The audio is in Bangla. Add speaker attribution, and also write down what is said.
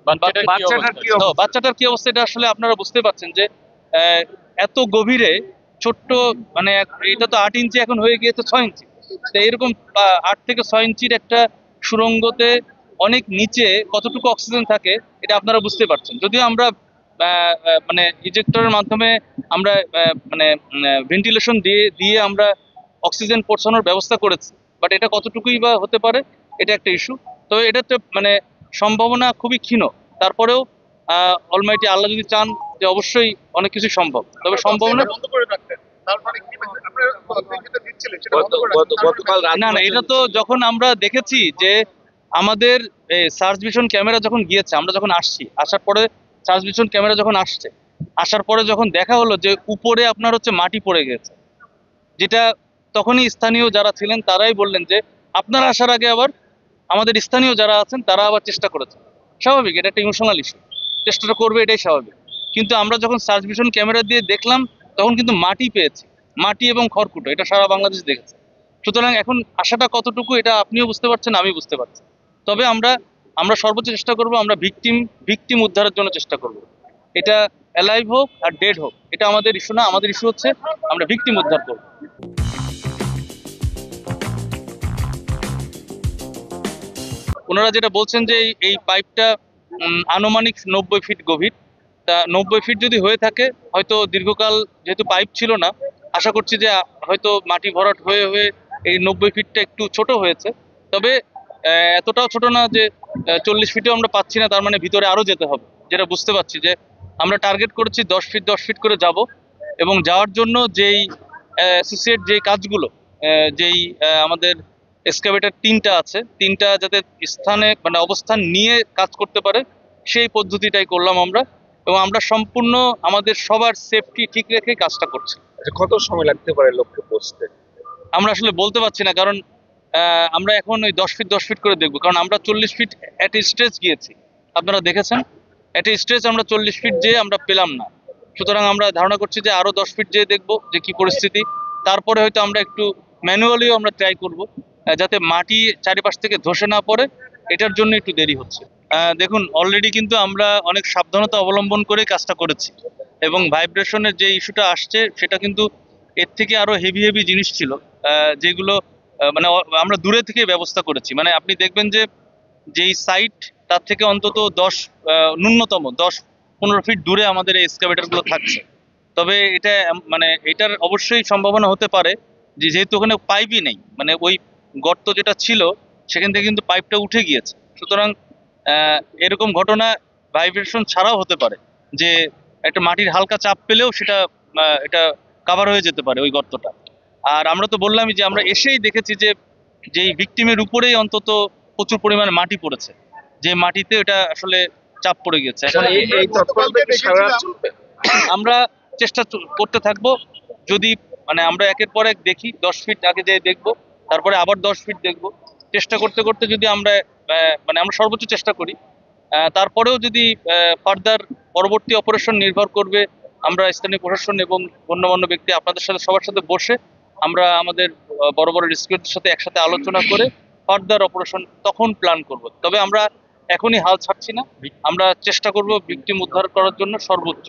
Speaker 1: বাচ্চাটার কি অবস্থা এটা আসলে আপনারা বুঝতে পারছেন যে এত গভীরে ছোট্ট মানে এটা তো 8 ইঞ্চি এখন হয়ে গিয়েছে 6 ইঞ্চি। তো এরকম 8 থেকে 6 ইঞ্চির একটা সুড়ঙ্গতে অনেক নিচে কতটুকু অক্সিজেন থাকে এটা আপনারা বুঝতে পারছেন। যদিও আমরা মানে ইজেক্টরের মাধ্যমে আমরা মানে ভেন্টিলেশন দিয়ে দিয়ে আমরা অক্সিজেন পৌঁছানোর ব্যবস্থা করেছি, বাট এটা কতটুকুই বা হতে পারে এটা একটা ইস্যু। তবে এটাতে মানে সম্ভাবনা খুবই ক্ষীণ। তারপরেও অলমাইটি আল্লাহ যদি চান যে অবশ্যই অনেক কিছু সম্ভব, তবে সম্ভাবনা না না এটা তো যখন আমরা দেখেছি যে আমাদের সার্চ ভিশন ক্যামেরা যখন গিয়েছে, আমরা যখন আসছি আসার পরে সার্চ ভিশন ক্যামেরা যখন আসছে আসার পরে যখন দেখা হলো যে উপরে আপনার হচ্ছে মাটি পড়ে গেছে, যেটা তখনই স্থানীয় যারা ছিলেন তারাই বললেন যে আপনারা আসার আগে আবার আমাদের স্থানীয় যারা আছেন তারা আবার চেষ্টা করেছে। স্বাভাবিক, এটা একটা ইমোশনাল ইস্যু, চেষ্টাটা করবে এটাই স্বাভাবিক। কিন্তু আমরা যখন সার্চ ভিশন ক্যামেরা দিয়ে দেখলাম তখন কিন্তু মাটি পেয়েছি, মাটি এবং খড়কুটো, এটা সারা বাংলাদেশ দেখেছে। সুতরাং এখন আশাটা কতটুকু এটা আপনিও বুঝতে পারছেন, আমি বুঝতে পারছি। তবে আমরা আমরা সর্বোচ্চ চেষ্টা করব, আমরা ভিকটিম উদ্ধারের জন্য চেষ্টা করব। এটা অ্যালাইভ হোক আর ডেড হোক এটা আমাদের ইস্যু না, আমাদের ইস্যু হচ্ছে আমরা ভিকটিম উদ্ধার করব। ওনারা যেটা বলছেন যে এই পাইপটা আনুমানিক 90 ফিট গভীর। তা 90 ফিট যদি হয়ে থাকে হয়তো দীর্ঘকাল যেহেতু পাইপ ছিল না, আশা করছি যে হয়তো মাটি ভরাট হয়ে হয়ে এই 90 ফিটটা একটু ছোট হয়েছে। তবে এতটাও ছোট না যে 40 ফিটেও আমরা পাচ্ছি না, তার মানে ভিতরে আরো যেতে হবে। যেটা বুঝতে পারছি যে আমরা টার্গেট করেছি 10 ফিট 10 ফিট করে যাব, এবং যাওয়ার জন্য যেই অ্যাসোসিয়েট যে কাজগুলো যেই আমাদের এক্সকাভেটর 3টা আছে, 3টা যাতে স্থানে মানে অবস্থান নিয়ে কাজ করতে পারে সেই পদ্ধতিটাই করলাম আমরা, এবং আমরা সম্পূর্ণ আমাদের সবার সেফটি ঠিক রেখে কাজটা করছি।
Speaker 2: কত সময় লাগতে পারে লক্ষ্যে পৌঁছতে?
Speaker 1: আমরা আসলে বলতে পারছি না, কারণ আমরা এখন ওই 10 ফিট 10 ফিট করে দেখবো, কারণ আমরা 40 ফিট এট স্ট্রেচ গিয়েছি, আপনারা দেখেছেন। এট স্ট্রেচ আমরা 40 ফিট যেয়ে আমরা পেলাম না। সুতরাং আমরা ধারণা করছি যে আরো 10 ফিট যেয়ে দেখবো যে কি পরিস্থিতি। তারপরে হয়তো আমরা একটু ম্যানুয়ালিও আমরা ট্রাই করব, যাতে মাটি চারিপাশ থেকে ধসে না পড়ে। এটার জন্য একটু দেরি হচ্ছে। দেখুন অলরেডি কিন্তু আমরা অনেক সাবধানতা অবলম্বন করে কাজটা করেছি, এবং ভাইব্রেশনের যে ইস্যুটা আসছে সেটা কিন্তু এর থেকে আরো হেভি হেভি জিনিস ছিল, যেগুলো মানে আমরা দূরে থেকে ব্যবস্থা করেছি। মানে আপনি দেখবেন যে যেই সাইট তার থেকে অন্তত 10 ন্যূনতম 10-15 ফিট দূরে আমাদের এই এক্সকাভেটর গুলো থাকছে। তবে এটা মানে এটার অবশ্যই সম্ভাবনা হতে পারে যে যেহেতু ওখানে পাইপই নেই, মানে ওই গর্ত যেটা ছিল সেখান থেকে কিন্তু পাইপটা উঠে গিয়েছে। সুতরাং এরকম ঘটনা ভাইব্রেশন ছাড়াও হতে পারে, যে একটা মাটির হালকা চাপ পেলেও সেটা এটা কাভার হয়ে যেতে পারে ওই গর্তটা। আর আমরা তো বললামই যে আমরা এসেই দেখেছি যে যেই ভিকটিমের উপরেই অন্তত প্রচুর পরিমাণে মাটি পড়েছে, যে মাটিতে এটা আসলে চাপ পড়ে গেছে। এখন আমরা চেষ্টা করতে থাকবো, যদি মানে আমরা একের পর এক দেখি 10 ফিট আগে যেয়ে দেখবো, তারপরে আবার 10 ফিট দেখবো, চেষ্টা করতে করতে যদি আমরা মানে আমরা সর্বোচ্চ চেষ্টা করি। তারপরেও যদি ফার্দার পরবর্তী অপারেশন নির্ভর করবে, আমরা স্থানীয় প্রশাসন এবং গণ্যমান্য ব্যক্তি আপনাদের সাথে সবার সাথে বসে আমরা আমাদের বড় বড় রিস্কিউদের সাথে একসাথে আলোচনা করে ফার্দার অপারেশন তখন প্ল্যান করব। তবে আমরা এখনই হাল ছাড়ছি না, আমরা চেষ্টা করব ভিকটিম উদ্ধার করার জন্য সর্বোচ্চ।